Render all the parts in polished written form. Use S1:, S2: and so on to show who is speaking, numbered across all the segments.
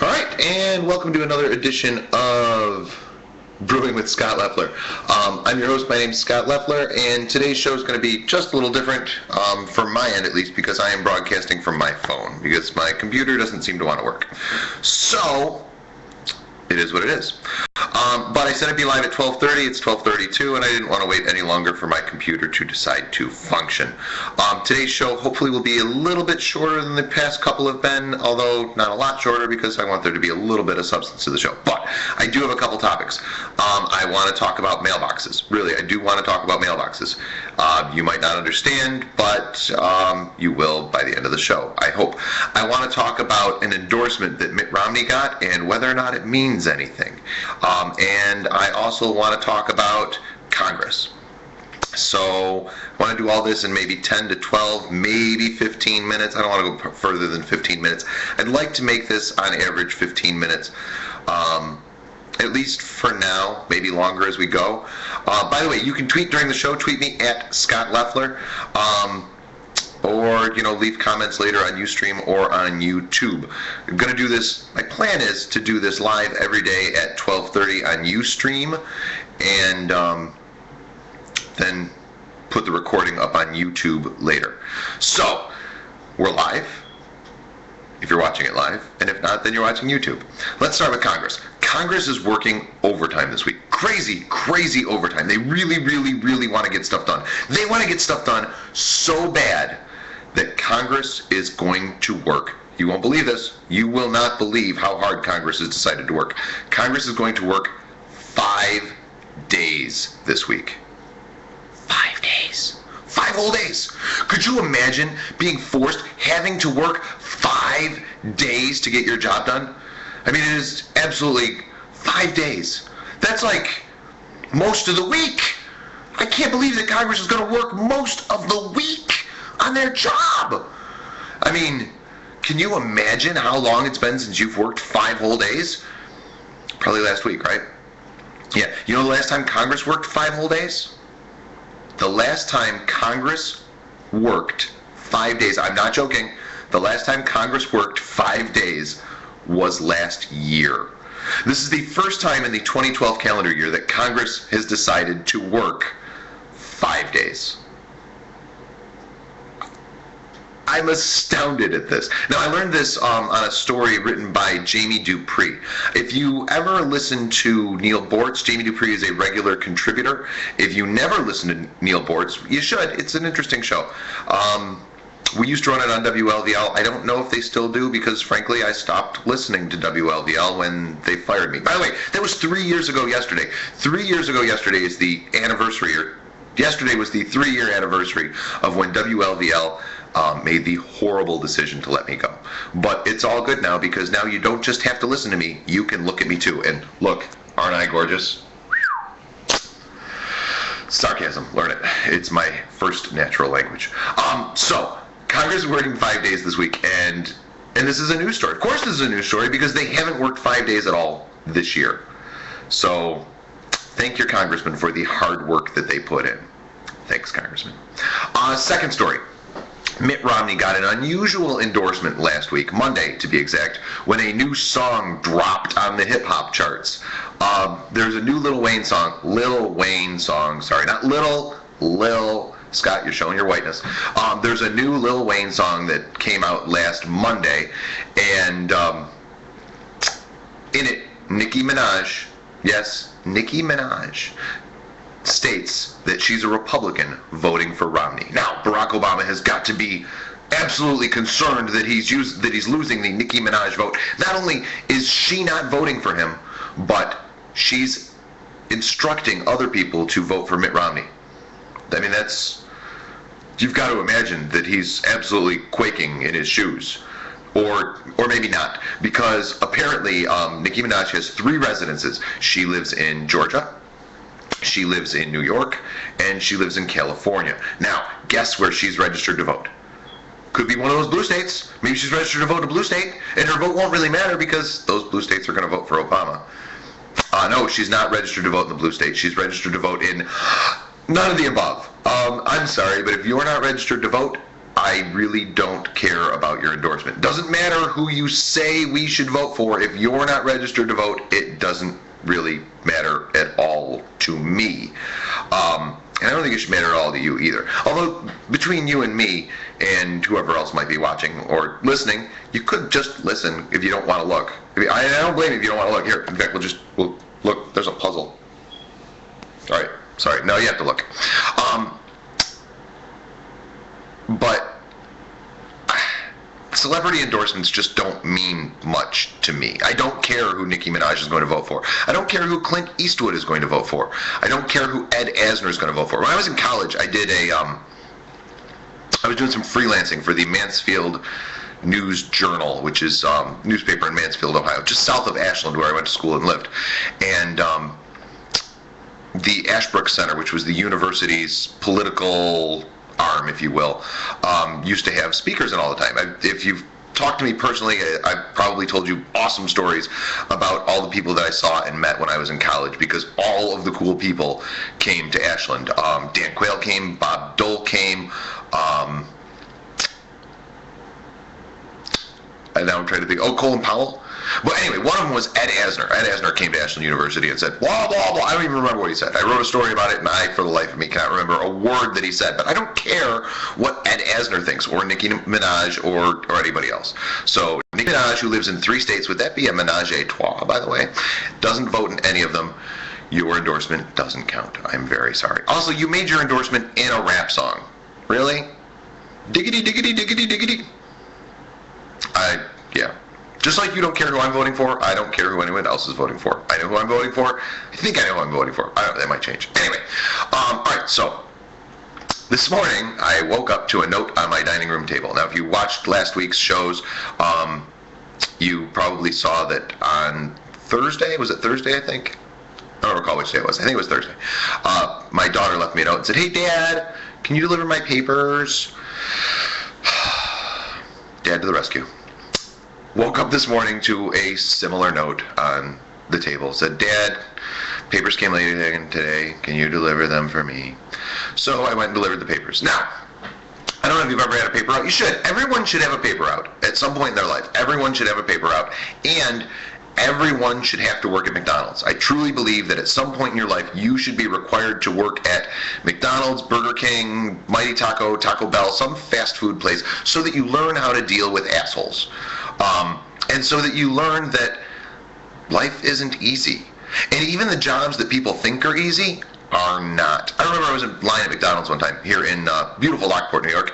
S1: All right, and welcome to another edition of Brewing with Scott Leffler. I'm your host. My name's Scott Leffler, and today's show is going to be just a little different, from my end at least, because I am broadcasting from my phone, because my computer doesn't seem to want to work. So, it is what it is. But I said it'd be live at 12:30. It's 12:32, and I didn't want to wait any longer for my computer to decide to function. Today's show hopefully will be a little bit shorter than the past couple have been, although not a lot shorter because I want there to be a little bit of substance to the show. But I do have a couple topics. I want to talk about mailboxes. Really, I do want to talk about mailboxes. You might not understand, but you will by the end of the show, I hope. I want to talk about an endorsement that Mitt Romney got and whether or not it means anything. And I also want to talk about Congress. So I want to do all this in maybe 10 to 12, maybe 15 minutes. I don't want to go further than 15 minutes. I'd like to make this on average 15 minutes, at least for now, maybe longer as we go. By the way, you can tweet during the show. Tweet me at Scott Leffler. Or, leave comments later on Ustream or on YouTube. I'm going to do this, my plan is to do this live every day at 12:30 on Ustream, and then put the recording up on YouTube later. So, we're live, if you're watching it live, and if not, then you're watching YouTube. Let's start with Congress. Congress is working overtime this week. Crazy, crazy overtime. They really, really, really want to get stuff done. They want to get stuff done so bad that Congress is going to work. You won't believe this. You will not believe how hard Congress has decided to work. Congress is going to work 5 days this week. 5 days. 5 whole days. Could you imagine being forced, having to work 5 days to get your job done? I mean, it is absolutely 5 days. That's like most of the week. I can't believe that Congress is going to work most of the week on their job. I mean, can you imagine how long it's been since you've worked 5 whole days? Probably last week, right? Yeah. You know the last time Congress worked 5 whole days? The last time Congress worked 5 days, I'm not joking, the last time Congress worked 5 days was last year. This is the first time in the 2012 calendar year that Congress has decided to work 5 days. I'm astounded at this. Now, I learned this on a story written by Jamie Dupree. If you ever listen to Neil Bortz, Jamie Dupree is a regular contributor. If you never listen to Neil Bortz, you should. It's an interesting show. We used to run it on WLVL. I don't know if they still do because, frankly, I stopped listening to WLVL when they fired me. By the way, that was 3 years ago yesterday. 3 years ago yesterday is the anniversary, or yesterday was the 3-year anniversary of when WLVL made the horrible decision to let me go. But it's all good now because now you don't just have to listen to me, you can look at me too. And look, aren't I gorgeous? Sarcasm, learn it. It's my first natural language. So, Congress is working 5 days this week, and this is a news story. Of course this is a news story because they haven't worked 5 days at all this year. So, thank your congressman for the hard work that they put in. Thanks, Congressman. Second story. Mitt Romney got an unusual endorsement last week, Monday to be exact, when a new song dropped on the hip-hop charts. There's a new Lil Wayne song, sorry, not Lil, Scott, you're showing your whiteness. There's a new Lil Wayne song that came out last Monday, and in it, Nicki Minaj, yes, Nicki Minaj, states that she's a Republican voting for Romney. Now, Barack Obama has got to be absolutely concerned that he's losing the Nicki Minaj vote. Not only is she not voting for him, but she's instructing other people to vote for Mitt Romney. I mean, you've got to imagine that he's absolutely quaking in his shoes. Or maybe not, because apparently Nicki Minaj has 3 residences. She lives in Georgia, she lives in New York, and she lives in California. Now, guess where she's registered to vote? Could be one of those blue states. Maybe she's registered to vote a blue state, and her vote won't really matter because those blue states are going to vote for Obama. No, she's not registered to vote in the blue state. She's registered to vote in none of the above. I'm sorry, but if you're not registered to vote, I really don't care about your endorsement. Doesn't matter who you say we should vote for. If you're not registered to vote, it doesn't really matter at all to me. And I don't think it should matter at all to you either. Although, between you and me and whoever else might be watching or listening, you could just listen if you don't want to look. I don't blame you if you don't want to look. Here, in fact, we'll look. There's a puzzle. All right. Sorry. No, you have to look. But celebrity endorsements just don't mean much to me. I don't care who Nicki Minaj is going to vote for. I don't care who Clint Eastwood is going to vote for. I don't care who Ed Asner is going to vote for. When I was in college, I was doing some freelancing for the Mansfield News Journal, which is newspaper in Mansfield, Ohio, just south of Ashland, where I went to school and lived. And the Ashbrook Center, which was the university's political arm, if you will, used to have speakers in all the time. If you've talked to me personally, I've probably told you awesome stories about all the people that I saw and met when I was in college, because all of the cool people came to Ashland. Dan Quayle came, Bob Dole came, and now I'm trying to think, Colin Powell. But anyway, one of them was Ed Asner. Ed Asner came to Ashland University and said, blah, blah, blah. I don't even remember what he said. I wrote a story about it, and I, for the life of me, cannot remember a word that he said. But I don't care what Ed Asner thinks, or Nicki Minaj, or anybody else. So Nicki Minaj, who lives in 3 states, would that be a menage a trois, by the way? Doesn't vote in any of them. Your endorsement doesn't count. I'm very sorry. Also, you made your endorsement in a rap song. Really? Diggity, diggity, diggity, diggity. Yeah. Just like you don't care who I'm voting for, I don't care who anyone else is voting for. I know who I'm voting for. I think I know who I'm voting for. I don't know, that might change. Anyway, all right, so this morning I woke up to a note on my dining room table. Now, if you watched last week's shows, you probably saw that on Thursday, was it Thursday, I think? I don't recall which day it was. I think it was Thursday. My daughter left me a note and said, hey, Dad, can you deliver my papers? Dad to the rescue. Woke up this morning to a similar note on the table. Said, Dad, papers came late again today. Can you deliver them for me? So I went and delivered the papers. Now, I don't know if you've ever had a paper out. You should. Everyone should have a paper out at some point in their life. Everyone should have a paper out. And everyone should have to work at McDonald's. I truly believe that at some point in your life, you should be required to work at McDonald's, Burger King, Mighty Taco, Taco Bell, some fast food place, so that you learn how to deal with assholes. And so that you learn that life isn't easy. And even the jobs that people think are easy are not. I remember I was in line at McDonald's one time here in beautiful Lockport, New York,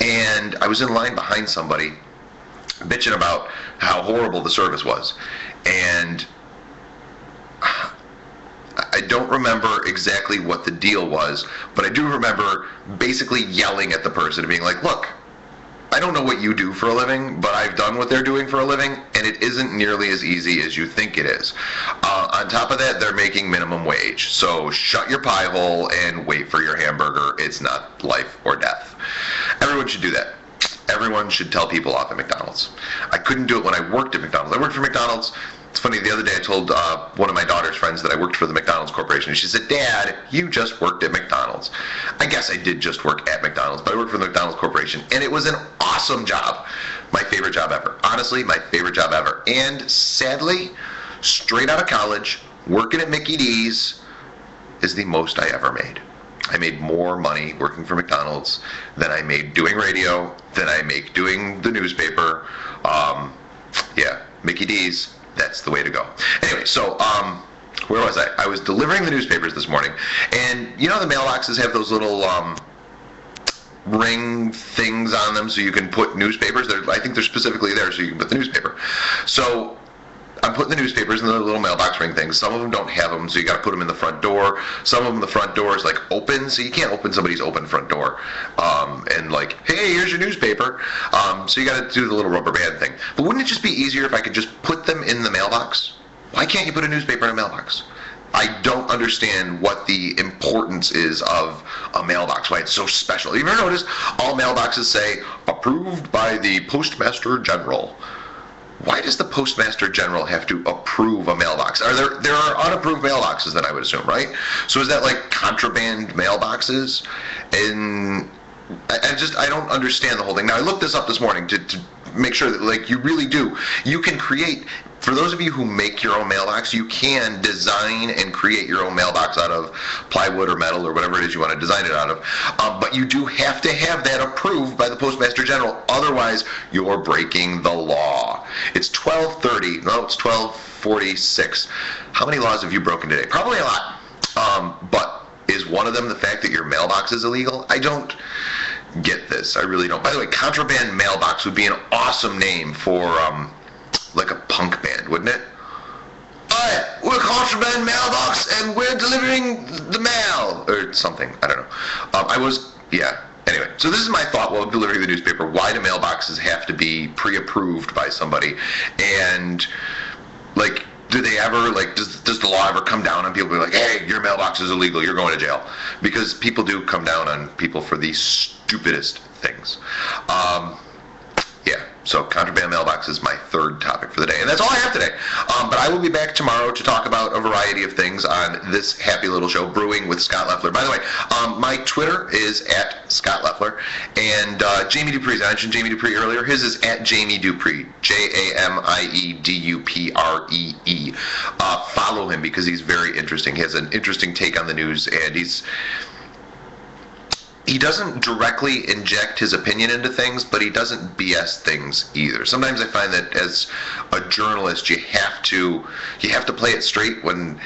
S1: and I was in line behind somebody bitching about how horrible the service was. And I don't remember exactly what the deal was, but I do remember basically yelling at the person and being like, look, I don't know what you do for a living, but I've done what they're doing for a living, and it isn't nearly as easy as you think it is. On top of that, they're making minimum wage. So shut your pie hole and wait for your hamburger. It's not life or death. Everyone should do that. Everyone should tell people off at McDonald's. I couldn't do it when I worked at McDonald's. I worked for McDonald's. It's funny, the other day I told one of my daughter's friends that I worked for the McDonald's Corporation. And she said, Dad, you just worked at McDonald's. I guess I did just work at McDonald's, but I worked for the McDonald's Corporation. And it was an awesome job. My favorite job ever. Honestly, my favorite job ever. And sadly, straight out of college, working at Mickey D's is the most I ever made. I made more money working for McDonald's than I made doing radio, than I make doing the newspaper. Yeah, Mickey D's. That's the way to go. Anyway, so where was I? I was delivering the newspapers this morning, and you know the mailboxes have those little ring things on them so you can put newspapers. I think they're specifically there so you can put the newspaper. So I'm putting the newspapers in the little mailbox ring things. Some of them don't have them, so you got to put them in the front door. Some of them, the front door is like open, so you can't open somebody's open front door and like, hey, here's your newspaper. So you got to do the little rubber band thing. But wouldn't it just be easier if I could just put them in the mailbox? Why can't you put a newspaper in a mailbox? I don't understand what the importance is of a mailbox, why it's so special. You ever notice all mailboxes say, approved by the Postmaster General? Why does the Postmaster General have to approve a mailbox? There are unapproved mailboxes then, I would assume, right? So is that like contraband mailboxes? And I don't understand the whole thing. Now, I looked this up this morning to make sure that, like, you really do. You can create, for those of you who make your own mailbox, you can design and create your own mailbox out of plywood or metal or whatever it is you want to design it out of. But you do have to have that approved by the Postmaster General. Otherwise, you're breaking the law. It's 12:30. No, it's 12:46. How many laws have you broken today? Probably a lot. But is one of them the fact that your mailbox is illegal? I don't get this. I really don't. By the way, contraband mailbox would be an awesome name for like a punk band, wouldn't it? Alright, we're contraband mailbox and we're delivering the mail or something. I don't know. Anyway, so this is my thought while delivering the newspaper. Why do mailboxes have to be pre-approved by somebody? And like, do they ever, like, does the law ever come down on people be like, hey, your mailbox is illegal, you're going to jail? Because people do come down on people for the stupidest things. So contraband mailbox is my third topic for the day. And that's all I have today. But I will be back tomorrow to talk about a variety of things on this happy little show, Brewing with Scott Leffler. By the way, my Twitter is at Scott Leffler. And Jamie Dupree's, I mentioned Jamie Dupree earlier. His is at Jamie Dupree, JamieDupree. Follow him because he's very interesting. He has an interesting take on the news, and he doesn't directly inject his opinion into things, but he doesn't BS things either. Sometimes I find that as a journalist, you have to play it straight when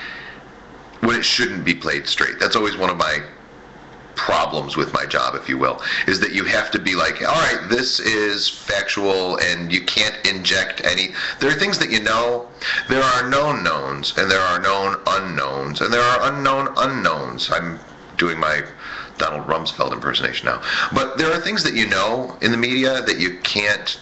S1: it shouldn't be played straight. That's always one of my problems with my job, if you will, is that you have to be like, all right, this is factual, and you can't inject any. There are things that you know. There are known knowns, and there are known unknowns, and there are unknown unknowns. I'm doing my Donald Rumsfeld impersonation now. But there are things that you know in the media that you can't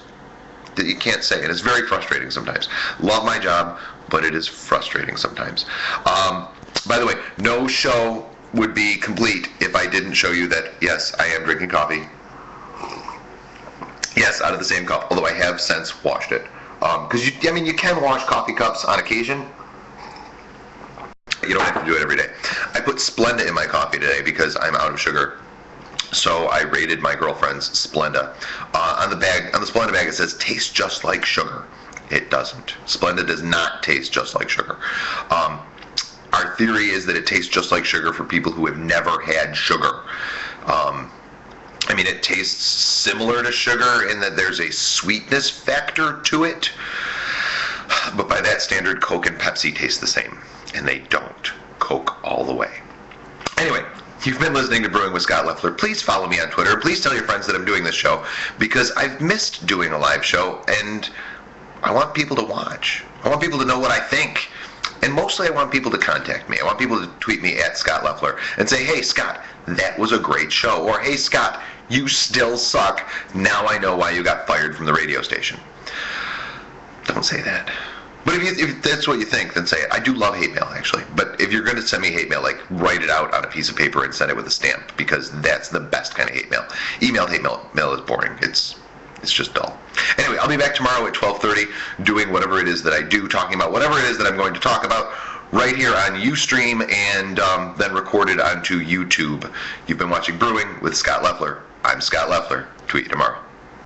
S1: say, and it's very frustrating sometimes. Love my job, but it is frustrating sometimes. By the way, no show would be complete if I didn't show you that, yes, I am drinking coffee. Yes, out of the same cup, although I have since washed it. Because you can wash coffee cups on occasion. You don't have to do it every day. I put Splenda in my coffee today because I'm out of sugar. So I rated my girlfriend's Splenda. On the Splenda bag it says, tastes just like sugar. It doesn't. Splenda does not taste just like sugar. Our theory is that it tastes just like sugar for people who have never had sugar. It tastes similar to sugar in that there's a sweetness factor to it. But by that standard, Coke and Pepsi taste the same. And they don't. Coke all the way. Anyway, you've been listening to Brewing with Scott Leffler. Please follow me on Twitter. Please tell your friends that I'm doing this show, because I've missed doing a live show, and I want people to watch. I want people to know what I think. And mostly I want people to contact me. I want people to tweet me at Scott Leffler and say, hey, Scott, that was a great show. Or, hey, Scott, you still suck. Now I know why you got fired from the radio station. Don't say that. But if that's what you think, then say it. I do love hate mail, actually. But if you're going to send me hate mail, like, write it out on a piece of paper and send it with a stamp, because that's the best kind of hate mail. Emailed hate mail is boring. It's just dull. Anyway, I'll be back tomorrow at 12:30 doing whatever it is that I do, talking about whatever it is that I'm going to talk about right here on Ustream, and then recorded onto YouTube. You've been watching Brewing with Scott Leffler. I'm Scott Leffler. Tweet you tomorrow.